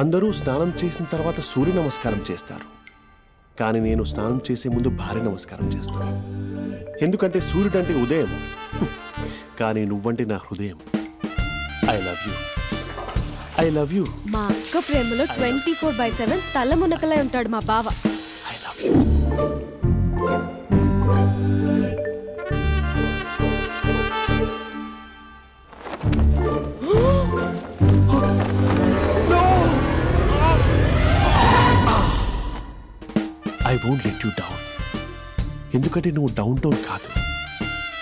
అందరూ స్నానం చేసిన తర్వాత సూర్య నమస్కారం చేస్తారు, కానీ నేను స్నానం చేసే ముందు భార్య నమస్కారం చేస్తాను. ఎందుకంటే సూర్యుడు అంటే ఉదయం, కానీ నువ్వంటే నా హృదయం. I love you, I love you. మా అక్క ప్రేమలో 24/7 తల మునకలై ఉంటాడు మా బావ. I love you. I won't let you down. ఎందుకంటే నువ్వు డౌన్ టౌన్ కాదు,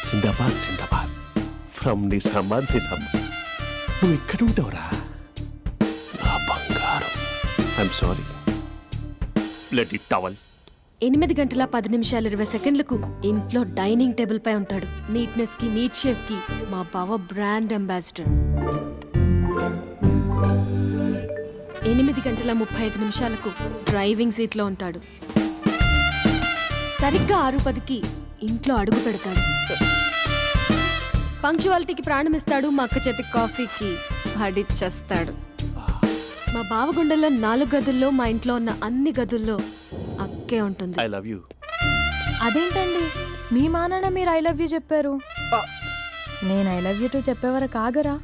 జిందాబాద్ జిందాబాద్ ఫ్రమ్ నిజామాబాద్ నిజామాబాద్. నువ్వు ఇక్కడ ఉంటావురా నా బంగారం. I'm sorry, let it towel. 8 గంటల 10 నిమిషాలు 20 సెకండ్లకు ఇంట్లో డైనింగ్ టేబుల్ పై ఉంటాడు. నీట్నెస్ కి, నీట్ షేఫ్ కి మా బావ బ్రాండ్ అంబాసిడర్. 8 గంటల 35 నిమిషాలకు డ్రైవింగ్ సీట్ లో ఉంటాడు. సరిగ్గా 6:10కి ఇంట్లో అడుగు పెడతాడు. పంక్చువాలిటీకి ప్రాణమిస్తాడు. మా అక్క చేతి కాఫీకి పడిచ్చేస్తాడు. మా బావ గుండెల్లో 4 గదుల్లో, మా ఇంట్లో ఉన్న అన్ని గదుల్లో అక్కే ఉంటుంది. I love you. అదేంటండి మీ మానాన్న మీరు ఐ లవ్ యూ చెప్పారు, నేను ఐ లవ్ యూ టు చెప్పేవరకు ఆగరా?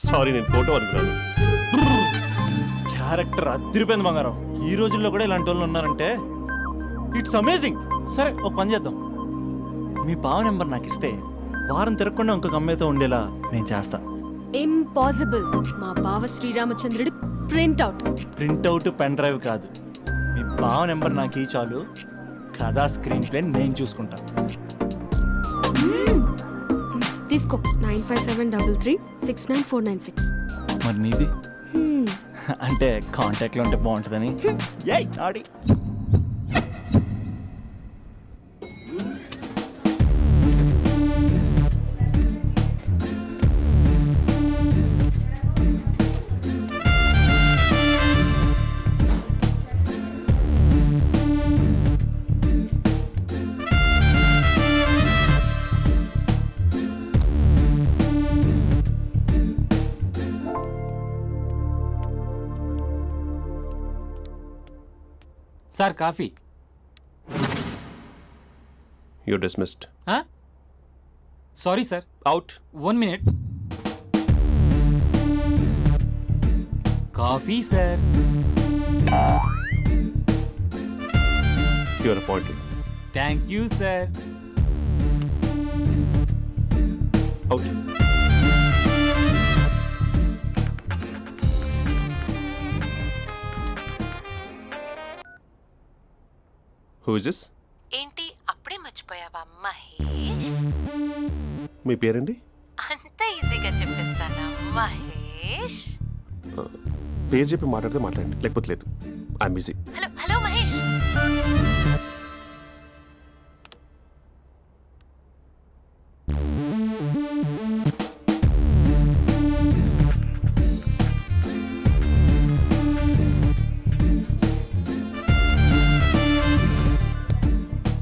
సారీ, నేను ఫోటో అనుకున్నాను. క్యారెక్టర్ అదిరిపోయింది బంగారం. ఈ రోజుల్లో కూడా ఇలాంటి వాళ్ళు ఉన్నారంటే ఇట్స్ అమేజింగ్. సరే ఒక పని చేద్దాం, మీ బావ నెంబర్ నాకు ఇస్తే వారం తిరగకుండా ఇంకొక అమ్మాయితో ఉండేలా నేను చేస్తా. ఇంపాసిబుల్. మా బావ శ్రీరామచంద్రుడి ప్రింట్అవుట్. ప్రింట్అవుట్ పెన్ డ్రైవ్ కాదు, మీ బావ నెంబర్ నాకు ఈ చాలు. కథా స్క్రీన్ ప్లే నేను చూసుకుంటా. తీసుకో. 9573369496. మరి నీది అంటే కాంటాక్ట్లో ఉంటే బాగుంటుందని. ఏయ్ ఆడి sir coffee. You dismissed. Sorry sir. Out. 1 minute. Coffee sir. You are appointed. Thank you sir. Out. Who is this? ఏంటి అప్పుడే మర్చిపోయావా మహేష్? మీ పేరండి? అంత ఈజీగా చెప్పేస్తానా మహేష్? పేరు చెప్పి మాట్లాడితే మాట్లాడండి, లేకపోతే లేదు. I'm busy. Hello hello Mahesh.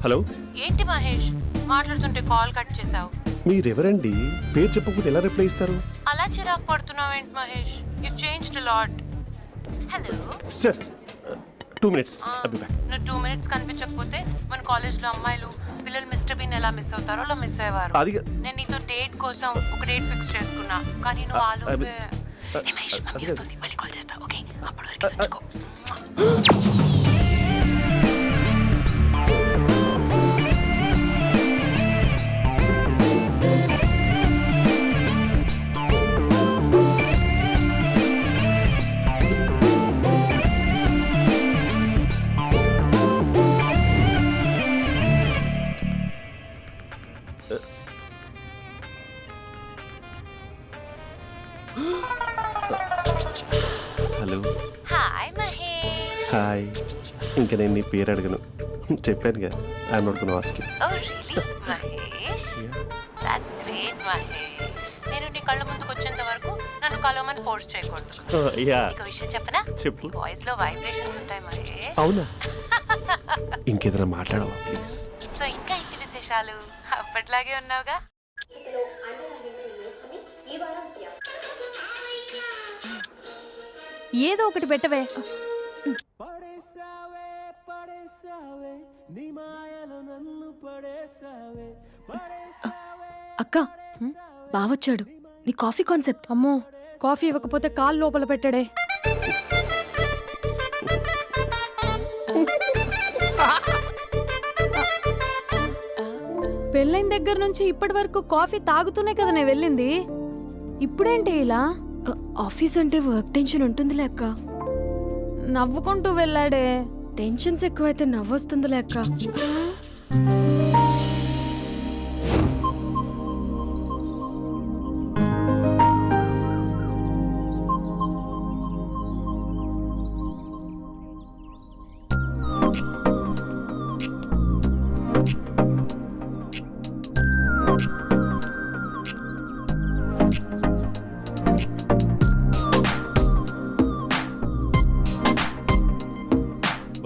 Hello. ఏంటి మహేష్ మాట్లాడుతుంటే కాల్ కట్ చేసావు? మీరెవరండి? పేరు చెప్పకపోతే ఎలా రిప్లై ఇస్తారు? అలా చిరాకు పడుతున్నావేంటి Mahesh? You changed a lot. Hello sir, 2 minutes. I'll be back. నువ్వు 2 minutes కనిపించకపోతే మన కాలేజ్లో అమ్మాయిలు పిల్లలు మిస్టర్ బీన్ ఎలా మిస్ అవుతారో అలా మిస్ అయ్యేవారు. నేను నీతో డేట్ కోసం ఒక డేట్ ఫిక్స్ చేసుకున్నా, కానీ నువ్వు ఆలోపే. మహేష్ మమ్మీ వస్తుంది, మళ్ళీ కాల్ చేస్తా. ఓకే, అప్పటి వరకు ఉంచుకో. హలో. హాయ్ మహేష్. హాయ్. ఇంకా నేను నీ పేరు అడగను, చెప్పానుగా. I'm not gonna ask you. Oh really Mahesh? That's great Mahesh. నేను నీ కళ్ళ ముందుకు వచ్చేంత వరకు నన్ను కలవమని ఫోర్స్ చేయకూడదు. ఒక విషయం చెప్పనా? చెప్పు. వాయిస్ లో వైబ్రేషన్స్ ఉంటాయి మహేష్. అవునా? ఇంకేదైనా మాట్లాడవా ప్లీజ్? సో ఇంకా ఇంటి విశేషాలు? అప్పట్లాగే ఉన్నావుగా? ఏదో ఒకటి పెట్టవే. అక్క బావొచ్చాడు. నీ కాఫీ కాన్సెప్ట్. అమ్మో, కాఫీ ఇవ్వకపోతే కాలు లోపల పెట్టడే. పెళ్ళైన దగ్గర నుంచి ఇప్పటి వరకు కాఫీ తాగుతూనే కదా నేను వెళ్ళింది. ఇప్పుడేంటి ఇలా? ఆఫీస్ అంటే వర్క్ టెన్షన్ ఉంటుందిలే అక్క. నవ్వుకుంటూ వెళ్ళాడే. టెన్షన్స్ ఎక్కువైతే నవ్వొస్తుందిలే అక్క.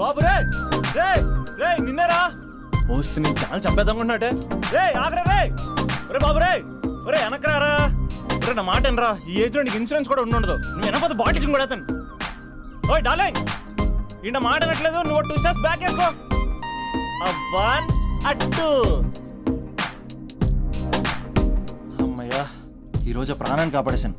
బాబు రే రే రే నిన్నేరా ఓసి నీ చాలా చంపేద్దామనుకుంటున్నాటే. రే ఆగరా రే. ఒరే బాబు రే. ఒరే వెనకరారా. ఒరే నా మాట ఎనరా. ఈ ఏజ్లో నీకు ఇన్సూరెన్స్ కూడా ఉండదు. నువ్వు వెనకపోతే బాటిల్ కూడా అతను. ఓయ్ డార్లింగ్, ఈయన మాట అనట్లేదు. నువ్వు 2 స్టెప్స్ బ్యాక్ వేసుకో. వన్ అట్టు. అమ్మయ్యా, ఈరోజు ప్రాణాన్ని కాపాడేశాను.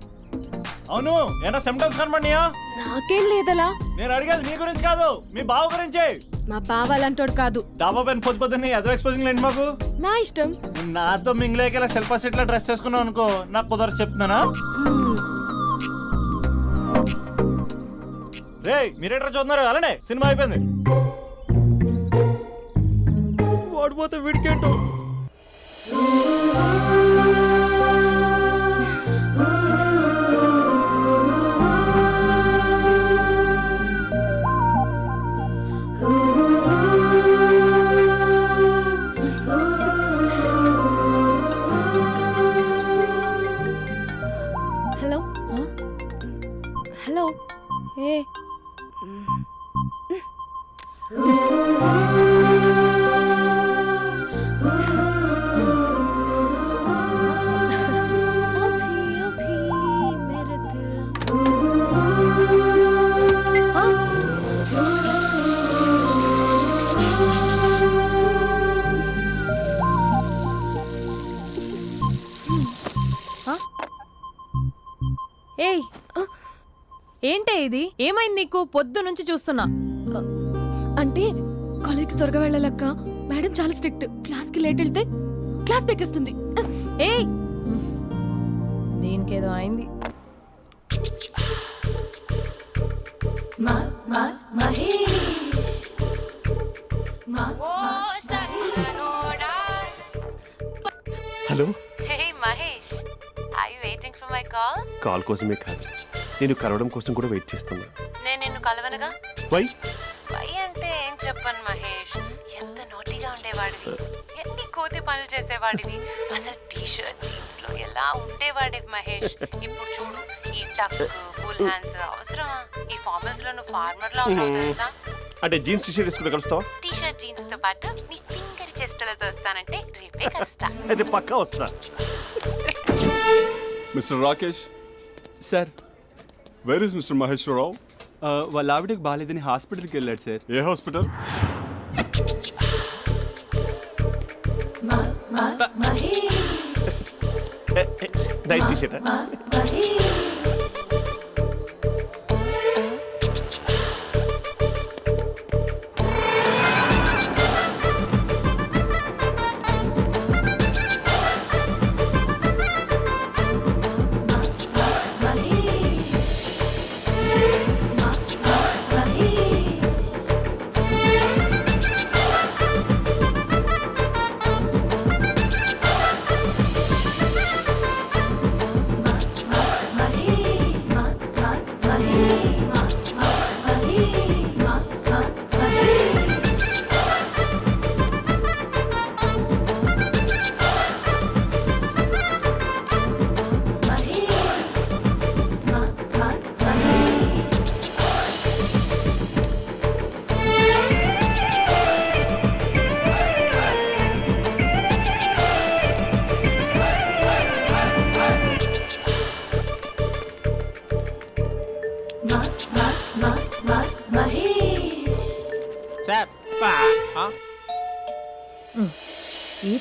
అవును, ఏమన్నా సిమ్టమ్స్ కనబడినాయా? నాకేం లేదలా. నేను అడిగేది నీ గురించి కాదు, మీ బావ గురించి. మా బావ అలాంటోడు కాదు. డాబా పైన పొద్దున్నే ఎదో ఎక్స్పోజింగ్ లేండి మాకు. నా ఇష్టం. నాతో మింగిలేక సెల్ఫ్ సెట్ లా డ్రెస్ చేసుకున్నావు అనుకో, నాకు కుదరదు చెప్తున్నానా. రే మీరేట్రా చూస్తున్నారు? అలానే సినిమా అయిపోయింది. వాడిపోతే వీడికేంటో. Hello hello. ఏ ఏయ్, ఏంటే ఇది? ఏమైంది నీకు? పొద్దు నుంచి చూస్తున్నా. అంటే కాలేజ్కి త్వరగా వెళ్ళాలక్క. మేడం చాలా స్ట్రిక్ట్. క్లాస్కి లేట్ వెళ్తే క్లాస్ పెక్కిస్తుంది. ఏయ్, దీనికేదో అయింది. Hello. Hey Mahesh, I waiting for my call. Call కోసమే కాదు, నేను కలవడం కోసం కూడా వెయిట్ చేస్తున్నా. నేను నిన్ను కలవనుగా. వై? వై అంటే ఏం చెప్పను మహేష్. ఎంత నోటిగా ఉండేవాడివి, ఎన్ని కోతి పనులు చేసేవాడివి. అసలు టీ షర్ట్ జీన్స్ లో ఎలా ఉండేవాడివి మహేష్. ఇప్పుడు చూడు, ఈ టక్ ఫుల్ హ్యాండ్స్ అవసరమా? ఈ ఫార్మల్స్ లో నువ్వు ఫార్మర్ లా ఉన్నావు తెలుసా. అంటే జీన్స్ టీ షర్ట్ వేసుకుంటే కలుస్తావా? టీ షర్ట్ జీన్స్ తో పాటు నీ ఫింగర్ చెస్టలతో వస్తానంటే రేపే కలుస్తా. అయితే పక్కా వస్తా. Mister Rakesh, sir, where is mister Maheshwararao? వాళ్ళ ఆవిడకి బాగాలేదని హాస్పిటల్కి వెళ్ళాడు సార్. ఏ హాస్పిటల్? Night T shirt.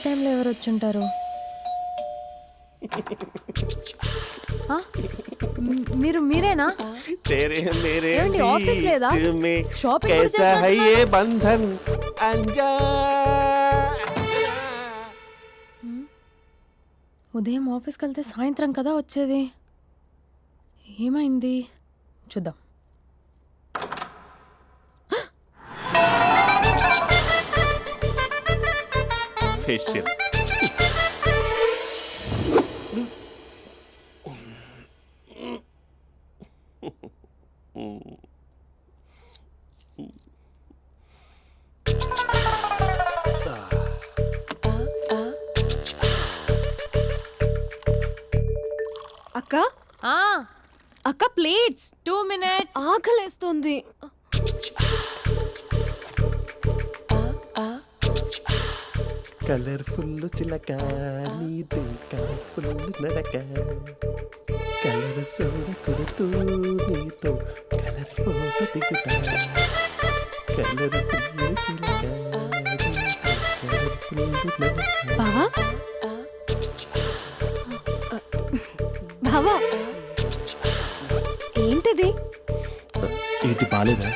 టైంలో ఎవరు వచ్చుంటారు? ఆ? మీరేనా? तेरे मेरे ఏమండి, ఆఫీస్ లేదా? बीच में షాపింగ్ కూడా कैसा है చేసినట్టున్నారు? ये बंधन अंजा ఉదయం ఆఫీస్కి వెళ్తే సాయంత్రం కదా వచ్చేది. ఏమైంది చూద్దాం. फेशियल అక్క ఆ, అక్క ప్లేట్స్ 2 minutes. ఆకలేస్తుంది. కలర్ఫుల్ చిలక నీదే కలర్ఫుల్ నడక కలర్ సోడ కొడుతూ నీతో కలర్ ఫోటో దిగుతా కలర్ఫుల్ చిలక కలర్ఫుల్ నడక. బావా బావా ఏంటిది? ఏంటి బాలేదా?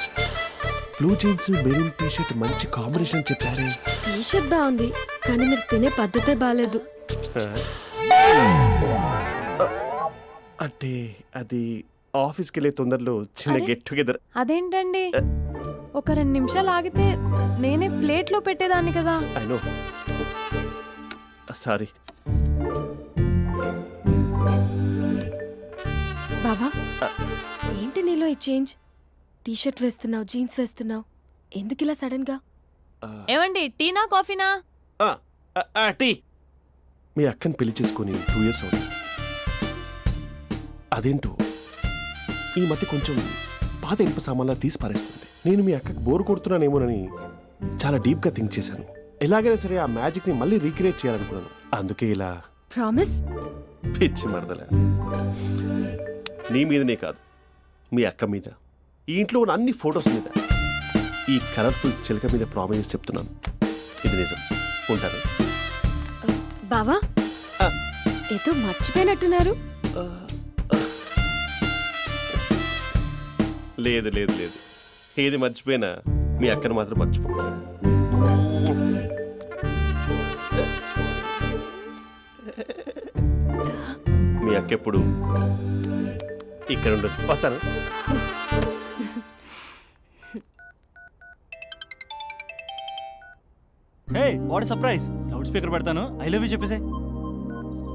Blue jeans maroon T shirt మంచి కాంబినేషన్ చెప్పారే. టీ షర్ట్ బాగుంది కానీ మీరు తినే పద్ధతే బాగాలేదు. అంటే అది ఆఫీస్కి వెళ్ళే తొందరలో చిన్న అరే. Get together. అదేంటండి, ఒక 2 నిమిషాలు ఆగితే నేనే ప్లేట్లో పెట్టేదాన్ని కదా. I know, sorry. బావా ఏంటి నీలో ఈ చేంజ్? టీ షర్ట్ వేస్తున్నావు, జీన్స్ వేస్తున్నావు, ఎందుకు ఇలా సడన్ గా? ఏమండి, టీనా కాఫీనా? టీ. మీ అక్కని పెళ్లి చేసుకొని 2 years అవుతుంది. అదేంటో ఈ మధ్య కొంచెం పాత ఇనుప సామాన్లా తీసి పారేస్తుంది. నేను మీ అక్కకి బోరు కొడుతున్నానేమోనని చాలా డీప్గా థింక్ చేశాను. ఎలాగైనా సరే ఆ మ్యాజిక్ని మళ్ళీ రీక్రియేట్ చేయాలనుకున్నాను. అందుకే ఇలా ప్రామిస్? పిచ్చి మరదల. నీ మీదనే కాదు, మీ అక్క మీద, ఈ ఇంట్లో ఉన్న అన్ని ఫొటోస్ మీద, ఈ కలర్ఫుల్ చిలక మీద ప్రామిస్ చెప్తున్నాను. ఇది నిజం. ఉంటాను. బావా ఆ. ఏదో మర్చిపోయినట్టున్నారు. లేదు లేదు లేదు, ఏది మర్చిపోయినా మీ అక్కను మాత్రం మర్చిపో. మీ అక్క ఎప్పుడు ఇక్కడ ఉండదు. వస్తాను. Hey what surprise. Loud speaker పెడతాను, ఐ లవ్ యూ చెప్పేసే.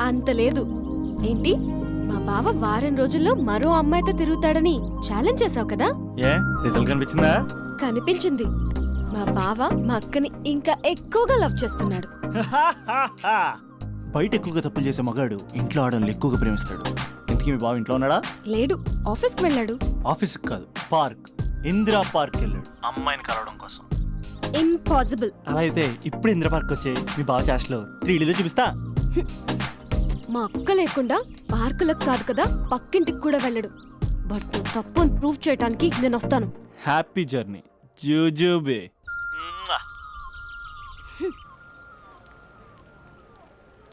అంత లేదు. ఏంటి, మా బావ వారం రోజుల్లో మరో అమ్మాయితో తిరుగుతాడని ఛాలెంజ్ చేసావు కదా? ఏ రిజల్ట్ కనిపించిందా? కనిపించింది. మా బావ మా అక్కని ఇంకా ఎక్కువగా లవ్ చేస్తున్నాడు. బయట ఎక్కువగా తప్పులు చేసే మగాడు ఇంట్లో ఆడవాళ్ళు ఎక్కువగా ప్రేమిస్తాడు. ఇంతకీ మీ బావ ఇంట్లో ఉన్నాడా? లేడు, ఆఫీస్కి వెళ్ళాడు. ఆఫీస్కి కాదు, పార్క్, ఇందిరా పార్క్ వెళ్ళాడు అమ్మాయిని కలవడం కోసం. ఇంపాసిబుల్. అలా అయితే ఇప్పుడు ఇందిరా పార్క్ వచ్చే మీ బావ చాష్లో 3Dలో చూపిస్తా. మా అక్క లేకుండా పార్కులకు కాదు కదా పక్కింటికి కూడా వెళ్ళడు. బట్ నువ్వు తప్పు అని ప్రూవ్ చేయడానికి నేను వస్తాను. హ్యాపీ జర్నీ జూజూబే.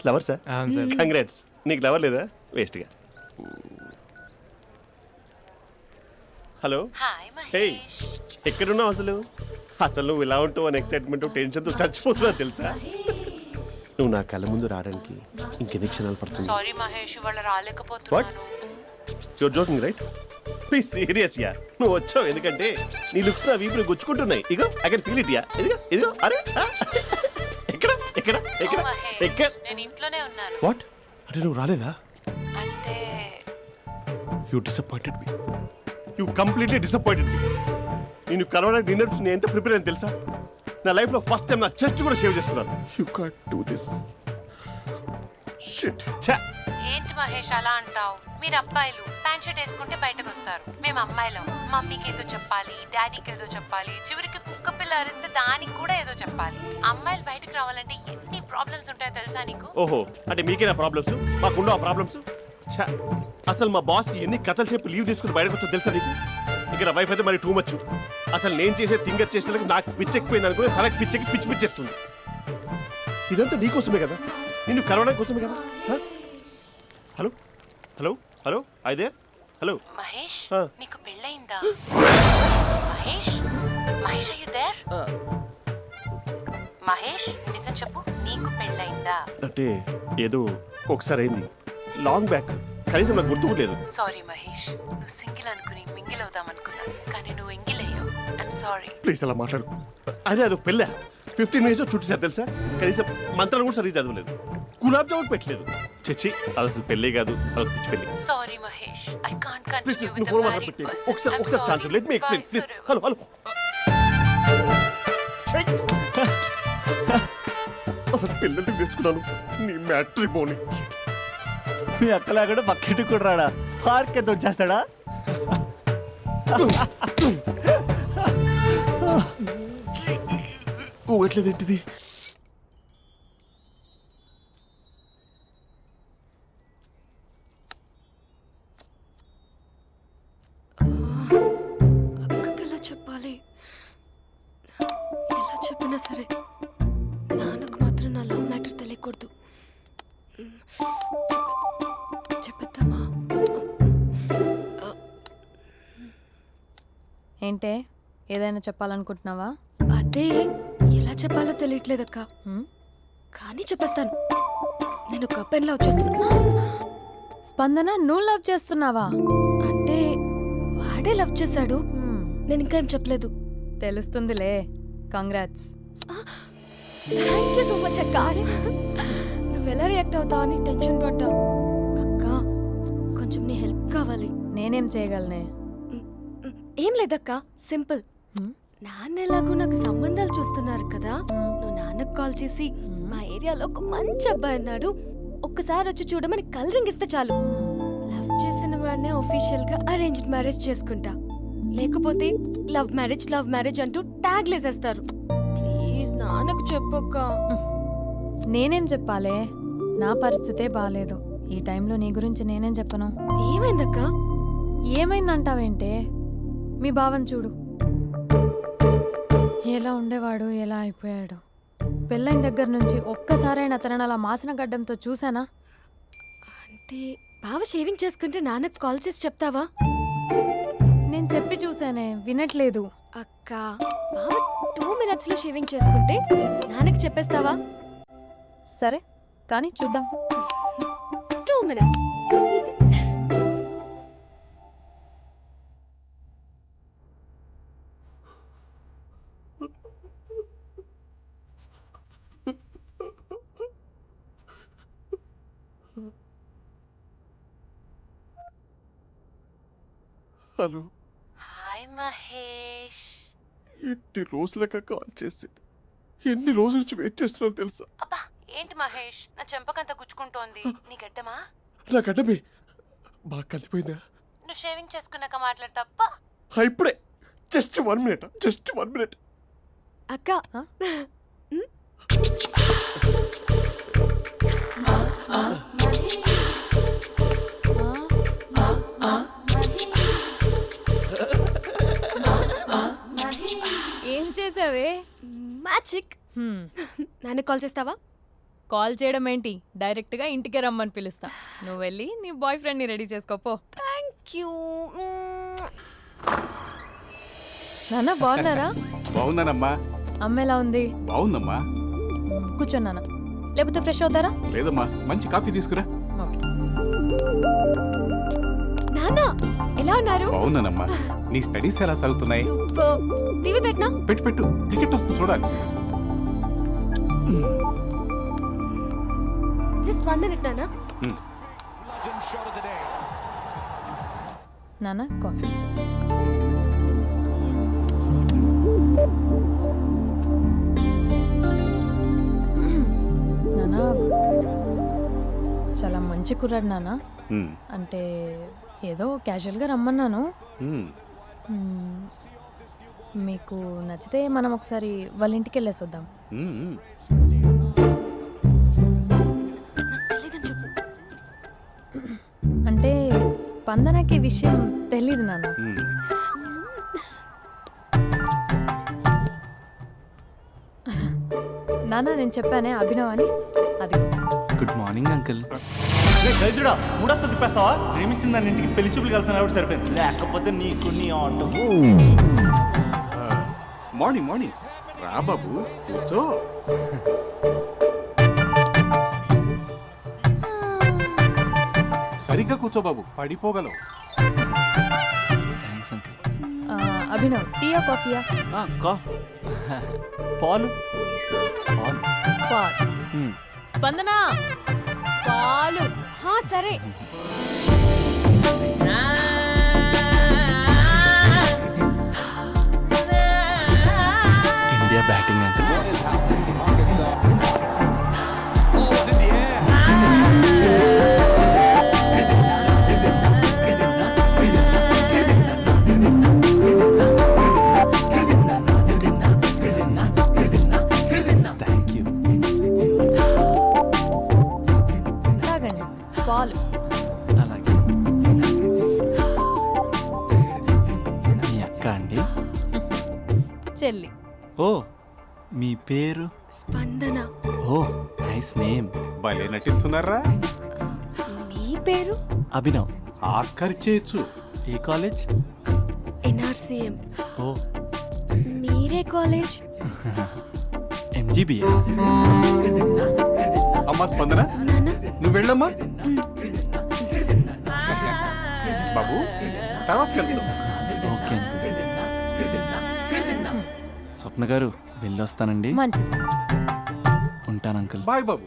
Lover sir, congrats. నీకు లవర్ లేదా? వేస్ట్గా. హలో. Hi hey, Mahesh. ఎక్కడున్నావు అసలు? అసలు నువ్వు ఇలా ఉంటావు అని ఎక్సైట్మెంట్ టెన్షన్తో చచ్చిపోతున్నావు తెలుసా? నువ్వు నా కళ్ళ ముందు రావడానికి ఇంకెన్ని క్షణాలు పడుతుంది? సారీ మహేష్, ఇవాళ రాలేకపోతున్నాను. Your joking right? Please serious ya. నువ్వు వచ్చావు ఎందుకంటే నీ లుక్స్ నా వీపులు గుచ్చుకుంటున్నాయి. ఇగో I can feel it ya. ఇదిగో ఇదిగో. అరే ఎక్కడ ఎక్కడ ఎక్కడ ఓ మహేష్, ఎక్కడ? నేను ఇంట్లోనే ఉన్నాను. వాట్ అంటే నువ్వు రాలేదా? అంటే you disappointed me. You completely disappointed me. నేను కలవడానికి డిన్నర్స్ నేను ఎంత ప్రిపేర్ అని తెలుసా? నా లైఫ్లో ఫస్ట్ టైం నా చెస్ట్ కూడా సేవ్ చేసుకున్నాను. You can't do this. Shit. ఛా. ఏంటి మహేష్ అలా అంటావు? మీరు అబ్బాయిలు ప్యాంట్ షర్ట్ వేసుకుంటే బయటకు వస్తారు. మేము అమ్మాయిలం మమ్మీకి ఏదో చెప్పాలి, డాడీకి ఏదో చెప్పాలి, చివరికి కుక్క పిల్ల అరిస్తే దానికి కూడా ఏదో చెప్పాలి. అమ్మాయిలు బయటకు రావాలంటే ఎన్ని ప్రాబ్లమ్స్ ఉంటాయో తెలుసా నీకు? ఓహో, అంటే మీకేనా ప్రాబ్లమ్స్? మాకుండా ప్రాబ్లమ్స్? ఛా. అసలు మా బాస్కి ఎన్ని కథలు చెప్పి లీవ్ తీసుకుని బయటకు వచ్చో తెలుసా నీకు? ఇక్కడ వైఫ్ అయితే మరి టూ మచ్. అసలు నేను చేసే థింగర్ చేసేందుకు నాకు పిచ్చెక్కిపోయింది అనుకుని తనకు పిచ్చెక్కి పిచ్చి పిచ్చేస్తుంది. ఇదంతా నీకోసమే కదా, నిన్ను కరోనా కోసమే కదా. హ? హలో హలో హలో అయితే హలో. మహేష్ ఆ. నీకు పెళ్ళయిందా? Mahesh Mahesh are you there? మహేష్ నిజం చెప్పు, నీకు పెళ్ళయిందా? అంటే ఏదో ఒకసారి అయింది, లాంగ్ బ్యాక్, కనీసం నాకు గుర్తు కూడా లేదు. సారీ మహేష్, నువ్వు సింగిల్ అనుకుని మింగిల్ అవుదాం అనుకున్నా, కానీ నువ్వు ఎంగిల్ అయ్యావు. I'm sorry. ప్లీజ్ అలా మాట్లాడు. అదే అదొక పెళ్ళా, 15 మినిట్స్ చుట్టూ సార్ తెలుసా, కనీసం మంత్రాలు కూడా సరిగ్గా చదవలేదు, గులాబ్ జామున్ పెట్టలేదు. చచ్చి అది అసలు పెళ్ళే కాదు, అదొక పిచ్చి పెళ్ళి. Sorry Mahesh, I can't please continue నువ్వు విత్ ఫోన్ ద మాట్లాడి మ్యారీడ్ పెట్టి పర్సన్. ఒకసారి ఒకసారి chance let me explain please. Hello hello. అసలు పెళ్ళంటే తీసుకున్నాను నీ మ్యాట్రిమోని. మీ అక్కలాగడ పక్కింటి కూడా రాడా, పార్క్ ఎంత వచ్చేస్తాడా? ఊగట్లేదేంటిది? అక్కకి ఎలా చెప్పాలి? ఎలా చెప్పినా సరే నాన్నకు మాత్రం నా లవ్ మ్యాటర్ తెలియకూడదు. చెప్పేద్దామా? ఏంటే ఏదైనా చెప్పాలనుకుంటున్నావా? అదే ఎలా చెప్పాలో తెలియట్లేదక్క, హ్మ్? కానీ చెప్పేస్తాను. నేను ఒక అబ్బాయిలా వచ్చేస్తున్నా. స్పందన నువ్వు లవ్ చేస్తున్నావా? అంటే వాడే లవ్ చేశాడు, హ్మ్, నేను ఇంకా ఏం చెప్పలేదు. తెలుస్తుందిలే. Congrats. Thank you so much అక్క. నువ్వు ఎలా రియాక్ట్ అవుతావు అని టెన్షన్ పడ్డా. అక్క కొంచెం నీ హెల్ప్ కావాలి. నేనేం చేయగలనే? ఏం లేదక్క, సింపుల్. హ్మ్? నాన్న ఎలాగో నాకు సంబంధాలు చూస్తున్నారు కదా, నువ్వు నాన్నకు కాల్ చేసి మా ఏరియాలో ఒక మంచి అబ్బాయి ఉన్నాడు, ఒక్కసారి వచ్చి చూడమని కలరింగ్ ఇస్తే చాలు. లవ్ చేసిన వాడినే ఒఫీషియల్ గా అరేంజ్డ్ మ్యారేజ్ చేసుకుంటా. లేకపోతే లవ్ మ్యారేజ్ అంటూ ట్యాగ్ లేసేస్తారు. ప్లీజ్ నాన్నకు చెప్పక్క. నేనేం చెప్పాలే? నా పరిస్థితే బాగాలేదు. ఈ టైంలో నీ గురించి నేనేం చెప్పను? ఏమైందక్క? ఏమైందంటావేంటే? మీ భావం చూడు, ఎలా ఉండేవాడు, ఎలా అయిపోయాడు. పెళ్ళైన దగ్గర నుంచి ఒక్కసారైనా తనని అలా మాసిన గడ్డంతో చూసానా? అంటే బావ షేవింగ్ చేసుకుంటే నాన్నకు కాల్ చేసి చెప్తావా? నేను చెప్పి చూసానే, వినట్లేదు. అక్క బావ 2 minutes లో షేవింగ్ చేసుకుంటే నాన్నకి చెప్పేస్తావా? సరే కానీ చూద్దాం. 2 minutes. హలో. హాయ్ మహేష్. ఎన్ని రోజులక కాల్ చేసింది, ఎన్ని రోజుల నుంచి వెయిట్ చేస్తున్నాను తెలుసా? అబ్బా ఏంటి మహేష్, నా చెంపకంత గుచ్చుకుంటోంది. నీ గడ్డమా? నా గడ్డమే బాగా కలిపోయిందా? నువ్వు షేవింగ్ చేసుకున్నాక మాట్లాడు తప్ప. ఇప్పుడే జస్ట్ 1 minute. అక్క ఏం చేసావే? మ్యాజిక్. నాన్న కాల్ చేస్తావా? కాల్ చేయడం ఏంటి, డైరెక్ట్గా ఇంటికే రమ్మని పిలుస్తా. నువ్వు వెళ్ళి నీ బాయ్ ఫ్రెండ్ని రెడీ చేసుకోపో. Thank you. నాన్న బాగున్నారా? బాగున్నానమ్మా. అమ్మ ఎలా ఉంది? బాగుందమ్మా. కూర్చోను నాన్న, లేకపోతే ఫ్రెష్ అవుతారా? లేదమ్మా, మంచి కాఫీ తీసుకురా. ఓకే. నాన్న ఎలా ఉన్నారు? బాగున్నానమ్మా. నీ స్టడీస్ ఎలా సాగుతున్నాయి? సూపర్. టీవీ పెట్టనా? పెట్టు, క్రికెట్ వస్తుంది చూడాలి. జస్ట్ 1 minute నాన్న. నాన్న కాఫీ. నాన్న చాలా మంచి కుర్రాడు నాన్న. అంటే ఏదో క్యాజువల్గా రమ్మన్నాను. మ్మ్. మీకు నచ్చితే మనం ఒకసారి వాళ్ళ ఇంటికి వెళ్ళేసి వద్దాం. నాకు తెలీదని చెప్పు. అంటే స్పందనకి విషయం తెలీదు నాన్న. నాన్న నేను చెప్పానే అభినవ్ అని, అది. Good morning uncle. దరిద్రుడా మూడొస్తా తిప్పేస్తావా? ప్రేమించిన దాని ఇంటికి పెళ్లి చూపులు వెళ్తాను కాబట్టి సరిపోయింది, లేకపోతే నీకు నీ ఆటో. మార్నింగ్ మార్నింగ్ రా బాబు కూర్చో. సరిగ్గా కూర్చో బాబు, పడిపోగలవు. Thanks uncle. అభినవ్ టీయా కాఫీయా? పాలు పాల్. స్పందన పాలు. హా సరే. India batting uncle. Thank you. తాగండి పాలు. అలాగే. మీ అక్క అండి? చెల్లి. ఓ, మీ పేరు? స్పందన. ఓ, నైస్ నేమ్. భలే నటిస్తున్నారా? మీ పేరు? అభినవ్. ఆస్కర్ చేయొచ్చు. ఏ కాలేజ్? ఎన్ఆర్సీఎం. ఓ, మీరే కాలేజ్? ఎంజీబీఏ. అమ్మా స్పందన, నాన్న నువ్వు వెళ్ళమ్మా. బాబు తర్వాత వెళ్తాం. Okay uncle. స్వప్న గారు వెళ్ళొస్తానండి. మంచిది. ఉంటాను అంకుల్. బాయ్ బాబు.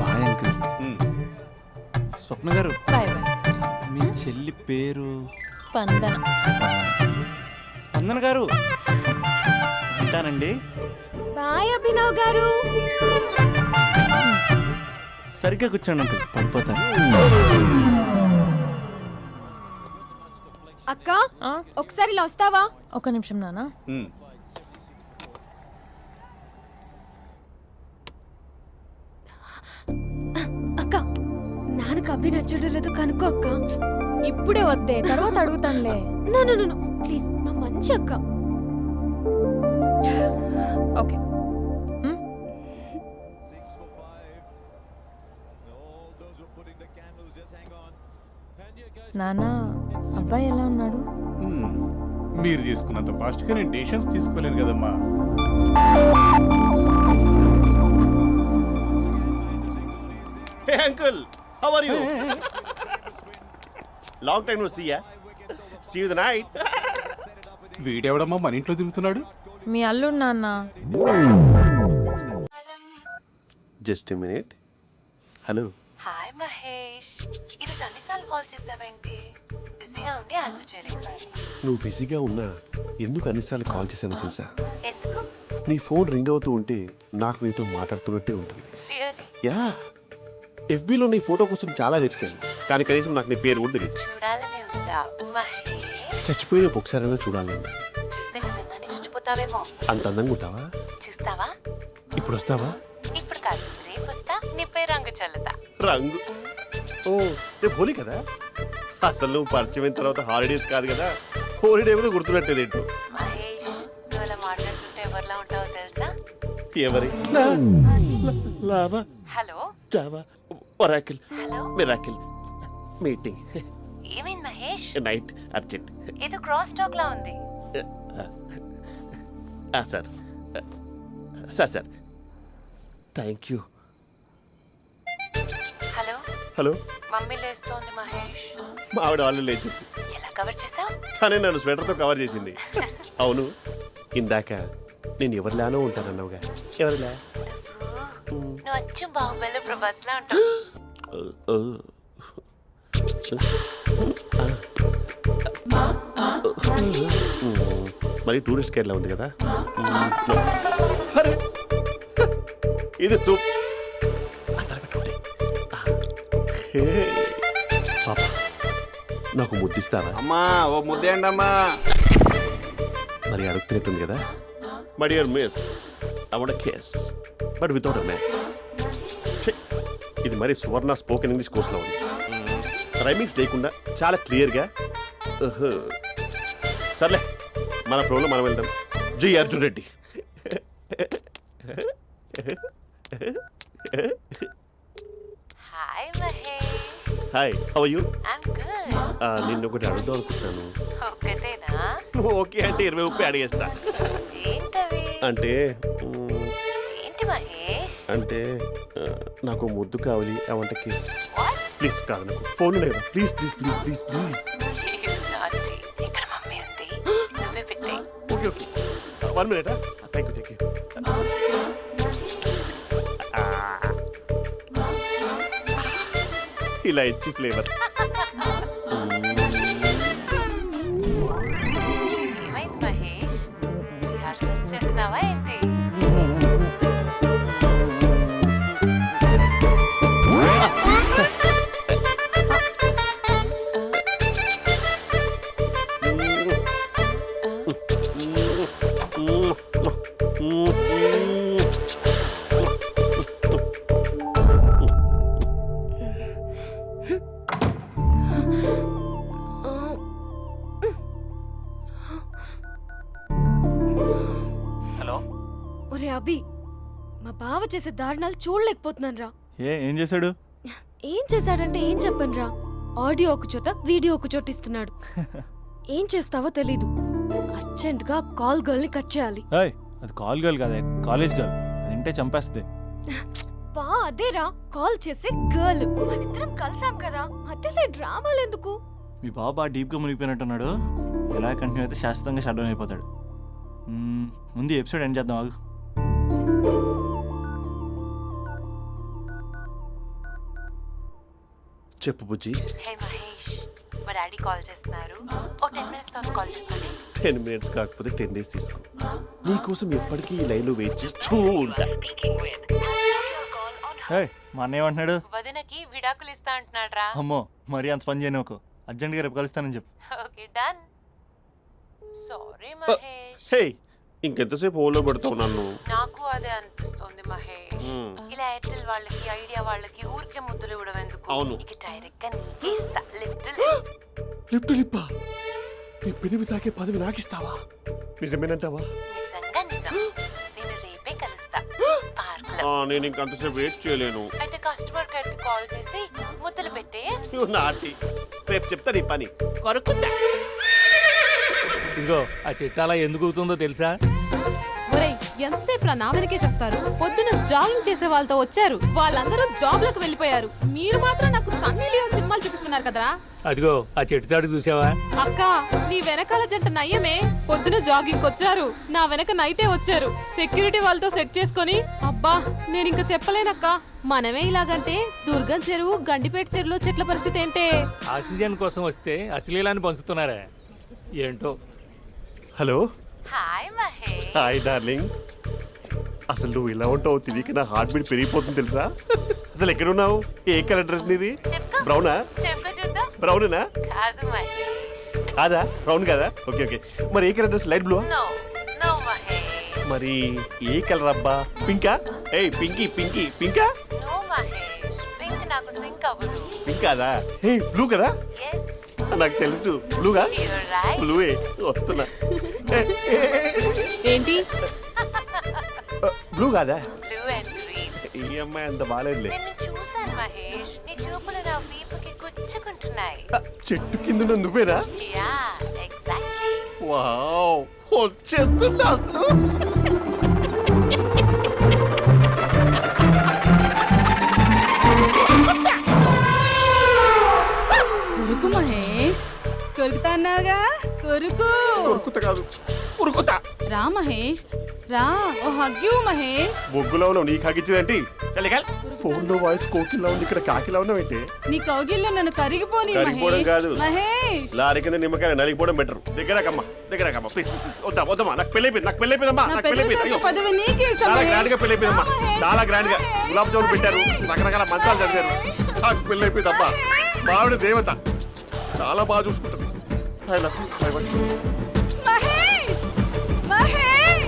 Bye uncle. ఉమ్. స్వప్న గారు, బాయ్ బాయ్. మీ చెల్లి పేరు? స్పందన. స్పందన గారు, ఉంటానండి. బాయ్ అభినవ్ గారు. సరిగ్గా కూర్చోండి అంకుల్, పడిపోతారు. అక్క ఆ, ఒకసారి ఇలా వస్తావా? ఒక్క నిమిషం నాన్న. ఉమ్. అక్క నాన్నకు అభి నచ్చడం లేదో కనుక్కో అక్క. ఇప్పుడే వద్దే, తర్వాత అడుగుతానులే. నో నో నో ప్లీజ్, నా మంచి అక్క. ఓకే. నాన్న, అబ్బాయి ఎలా ఉన్నాడు? ఉమ్. మీరు తీసుకున్నంత ఫాస్ట్గా నేను డెసిషన్స్ తీసుకోలేను కదమ్మా. Hey uncle, how are you? Long time no see ya. See you the night. వీడెవడమ్మా మన ఇంట్లో తిరుగుతున్నాడు? మీ అల్లుడు నాన్న. Just a minute. Hello. Hi Mahesh, ఈరోజు అన్నిసార్లు కాల్ చేసావేంటి? బిజీగా ఉండి ఆన్సర్ చేయలేకపోయాను. నువ్వు బిజీగా ఉన్నా ఎందుకు అన్నిసార్లు కాల్ చేశానో తెలుసా? ఎందుకు? నీ ఫోన్ రింగ్ అవుతూ ఉంటే నాకు నీతో మాట్లాడుతున్నట్టే ఉంటుంది. రియల్లీ? యా, ఎఫ్బీలో నీ ఫోటో కోసం చాలా వెతికాను, కానీ కనీసం నాకు నీ పేరు కూడా తెలియదు. చూడాలని ఉందా మహేష్? చచ్చిపోయిన ఒకసారైనా చూడాలని. చూస్తే నిజంగానే చచ్చిపోతావేమో. అంత అందంగా ఉంటావా? చూస్తావా? ఇప్పుడు వస్తావా? ఇప్పుడు కాదు, రేపు వస్తా, నీపై రంగు చల్లుతా. రంగు? ఓ, రేపు హోలీ కదా. అసలు నువ్వు పరిచయం అయిన తర్వాత హాలిడేస్ కాదు కదా, హోలిడే కూడా గుర్తుపెట్టేది ఏంటో. మహేష్, నువ్వు అలా మాట్లాడుతుంటే ఎవరిలా ఉంటావో తెలుసా? ఎవరి? Lava, hello Java, Oracle, hello, miracle, meeting, ఏమైంది మహేష్? Night, urgent. ఏదో క్రాస్ టాక్ లా ఉంది. Sir sir sir thank you. Hello, hello, mummy లేస్తోంది మహేష్. మా ఆవిడ వాళ్ళు లేచి ఎలా కవర్ చేసావు? తనే నన్ను స్వెటర్తో కవర్ చేసింది. అవును, ఇందాక నేను ఎవరిలానో ఉంటానన్నావుగా, ఎవరిలా? నువ్వు అచ్చం బాహుబలి ప్రభాస్ లా ఉంటావు. మరి టూరిస్ట్ గైడ్లా ఉంది కదా. అరే, ఇది సూప్. పాప, నాకు ముద్దిస్తావా? అమ్మా ఓ ముద్దేయండి అమ్మా. మరి అడుగుతున్నట్టుంది కదా. My dear miss, I want kiss but without a mess. ఇది మరి సువర్ణ స్పోకెన్ ఇంగ్లీష్ కోర్సులో ఉంది. రైమింగ్స్ లేకుండా చాలా క్లియర్గా. సర్లే, మన ఫ్లోలో మనం వెళ్దాం. జై Arjun Reddy. Hi Mahesh. Hi, how are you? I'm good. నిన్ను ఒకటి అడుగుదాం అనుకుంటున్నాను. ఒకటేనా? నువ్వు ఓకే అంటే 20 రూపాయలు అడిగేస్తా. ఏంటవి? అంటే ఏంటి మహేష్? అంటే నాకు ముద్దు కావాలి అవంటకి. వాట్? ప్లీజ్ కాదు, నాకు ఫోన్ లేదా, please please please please please. నాటి ఇక్కడ మమ్మీ ఉంది, నువ్వే పెట్టే. Okay okay, 1 minute. Thank you. ఇలా ఇచ్చి ఫ్లేవర్. ఏమైంది మహేష్? రిహార్సల్స్ చేస్తున్నావా ఏంటి? హలో. ఒరే అభి, మా బావ చేసే దారుణాలు చూడలేకపోతున్నాను రా. ఏం చేశాడు? ఏం చేశాడంటే ఏం చెప్పను రా. ఆడియో ఒక చోట, వీడియో ఒక చోట ఇస్తున్నాడు. ఏం చేస్తావో తెలీదు. అర్జెంట్ గా కాల్ గర్ల్ ని కట్ చేయాలి. ఏయ్, అది కాల్ గర్ల్ కాదే, కాలేజ్ గర్ల్. అది వింటే చంపేస్తుంది. బా అదేరా, కాల్ చేసే గర్ల్. మనిద్దరం కలిసాం కదా, మధ్యలో డ్రామాలు ఎందుకు? మీ బాబు బాగా డీప్గా మునిగిపోయినట్టున్నాడు. ఎలా కంటిన్యూ అయితే శాశ్వతంగా షట్ డౌన్ అయిపోతాడు. ముందు ఎపిసోడ్ ఎండ్ చేద్దాం, ఆగు. చెప్పు బుజ్జి. హే మహేష్, మా డాడీ కాల్ చేస్తున్నారు. ఓ 10 minutes తర్వాత కాల్ చేస్తాను. 10 మినిట్స్ కాకపోతే 10 days తీసుకో. నీకోసం ఎప్పటికీ ఈ లైన్లో వెయిట్ చేస్తూ ఉంటా. ఏయ్, మా అన్నయ్య ఏమంటున్నాడు? వదినకి విడాకులు ఇస్తా అంటున్నాడు రా. అమ్మో, మరీ అంత పని చేయను. ఒక అర్జెంట్గా రేపు కలుస్తానని చెప్పు. Okay done. సారీ మహేష్. హే, ఇంకెంతసేపు హోల్లో పెడతావు నన్ను? నాకు అదే అనిపిస్తోంది మహేష్. ఇలా ఎయిర్టెల్ వాళ్ళకి, ఐడియా వాళ్ళకి ఊరికే ముద్దులు ఇవ్వడం ఎందుకు? అవును. నీకు డైరెక్ట్ గా నీకే ఇస్తా. లిటిల్ లిప్టు లిప్పా, నీ పెదవి తాకే పదవి నాకిస్తావా? నిజమేనంటావా? నిజంగా నిజం. నేను రేపే కలుస్తా పార్క్ లో. నేను ఇంకంతసేపు వెయిట్ చేయలేను. అయితే కస్టమర్ కేర్ కి కాల్ చేసి ముద్దులు పెట్టే. నువ్వు నాటి, రేపు చెప్తా నీ పని. కొరుకుందా. ఇదిగో ఆ చెట్టు అలా ఎందుకు అవుతుందో తెలుసా? ఒరేయ్, ఎంతసేపు నా వెనకే చేస్తారు? పొద్దున జాగింగ్ చేసే వాళ్ళతో వచ్చారు, వాళ్ళందరూ జాబ్లకు వెళ్ళిపోయారు. మీరు మాత్రం నాకు సన్నీ లియోన్ సినిమాలు చూపిస్తున్నారు కదరా. అదిగో ఆ చెట్టు చాటు చూసావా? అక్క, నీ వెనకాల జంట నయ్యమే. పొద్దున జాగింగ్ వచ్చారు, నా వెనక నైటే వచ్చారు. సెక్యూరిటీ వాళ్ళతో సెట్ చేసుకొని, అబ్బా నేను ఇంకా చెప్పలేనక్క. మనమే ఇలాగంటే దుర్గం చెరువు, గండిపేట చెరువులో చెట్ల పరిస్థితి ఏంటే? ఆక్సిజన్ కోసం వస్తే అశ్లీలాన్ని పంచుతున్నారా ఏంటో. Hello. Hi Mahesh. Hi darling. అసలు నువ్వు ఇలా ఉంటావు తెలియక నా హార్ట్ బీట్ పెరిగిపోతుంది తెలుసా? అసలు ఎక్కడున్నావు? ఏ కలర్ డ్రెస్ నీది? చెప్పుకో. బ్రౌనా? చెప్పుకో చూద్దాం. బ్రౌనేనా? కాదు మహేష్. కాదా? బ్రౌన్ కదా? Okay okay. మరి ఏ colour dress? Light blue? No no Mahesh. మరి ఏ కలర్ అబ్బా? పింకా? ఏయ్ పింకీ పింకీ పింకా? నో మహేష్, పింక్ నాకు సింక్ అవ్వదు. పింక్ కాదా? ఏ బ్లూ కదా? ఎస్, నాకు తెలుసు. బ్లూగా? You're right. బ్లూవే వస్తున్నా. ఏంటి? బ్లూ కాదా? Blue and green. ఈ అమ్మాయి అంత బాగాలేదులే. నిన్ను చూశాను మహేష్, నీ చూపులు నా వీపుకి గుచ్చుకుంటున్నాయి. చెట్టు కింద నువ్వేనా? Yeah exactly. వావ్, వచ్చేస్తున్నా అసలు. కొరుకు మహేష్, కొరుకుతా అన్నావుగా, కొరుకు. ఉరుకుతా కాదు, ఉరుకుతా. రా మహేష్, రా. ఓ హగ్గు మహేష్. బొగ్గులో ఉన్నావు, నీకు హగిచ్చేదేంటి? ఫోన్ లో వాయిస్ కోకిలా ఉంది, ఇక్కడ కాకిలా ఉన్నావు ఏంటి? నీ కౌగిల్లో నన్ను కరిగిపోని కరిగిపోవడం మహేష్. కాదు. మహేష్, లారీ కింద నిమ్మకాయ నలిగిపోవడం బెటర్. దగ్గరకమ్మా ప్లీజ్. వద్దా వద్దమ్మా, నాకు పెళ్ళైపోయిందమ్మా. నా నాకు పెద్ద పెళ్ళైపోయింది. అయ్యో, పదవి నీకే ఇస్తా చాలా మహేష్. గ్రాండ్ గా పెళ్ళైపోయిందమ్మా. రా మహేష్, చాలా గ్రాండ్ గా మహేష్. గులాబ్ జామున్ పెట్టారు, రకరకాల మంచాలు చదివారు. నాకు పెళ్ళైపోయిందమ్మా. మావిడ దేవత, చాలా బాగా చూసుకుంటుంది. I love you. I want you. Mahesh, Mahesh.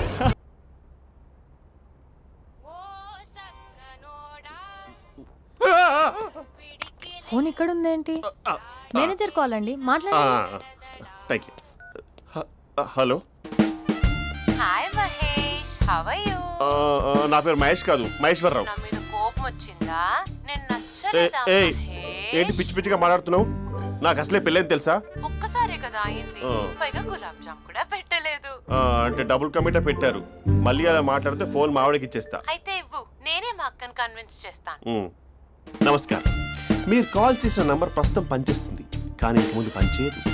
Phone ఇక్కడ ఉందేంటి? మేనేజర్ కాల్ అండి, మాట్లాడండి. Thank you. హలో. హాయ్ హవయ్యూ నా పేరు మహేష్ కాదు మహేశ్వరరావు. నా మీద కోపం వచ్చిందా? నేను ఏ- నచ్చలేదా ఏయ్, మహేష్? ఏంటి పిచ్చి పిచ్చిగా మాట్లాడుతున్నావు? నాకు అసలే పెళ్ళని తెలుసా? ఒక్కసారే కదా అయింది, ఆ. పైగా గులాబ్ జామ్ కూడా పెట్టలేదు. అంటే డబుల్ కమిటా పెట్టారు. మళ్ళీ అలా మాట్లాడితే ఫోన్ మా ఆవిడకి ఇచ్చేస్తా. అయితే ఇవ్వు, నేనే మా అక్కని కన్విన్స్ చేస్తాను. నమస్కారం. మీరు కాల్ చేసిన నంబర్ ప్రస్తుతం పనిచేస్తుంది, కానీ ఇంక ముందు పనిచేయదు.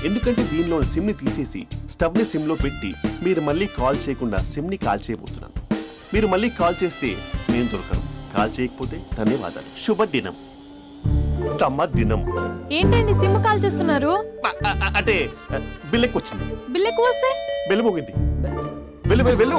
ఎందుకంటే దీనిలో సిమ్ని తీసేసి స్టవ్ని సిమ్లో పెట్టి మీరు మళ్ళీ కాల్ చేయకుండా సిమ్ని కాల్ చేయబోతున్నాను. మీరు మళ్ళీ కాల్ చేస్తే నేను దొరకను, కాల్ చేయకపోతే ధన్యవాదాలు. శుభదినం. తమ దినం. ఏంటండి సిమ్ కాల్ చేస్తున్నారు? అంటే బిల్ ఎక్కువ వచ్చింది. బిల్ ఎక్కువ వస్తే వెళ్ళు మోగింది. వెళ్ళు వెళ్ళు వెళ్ళు.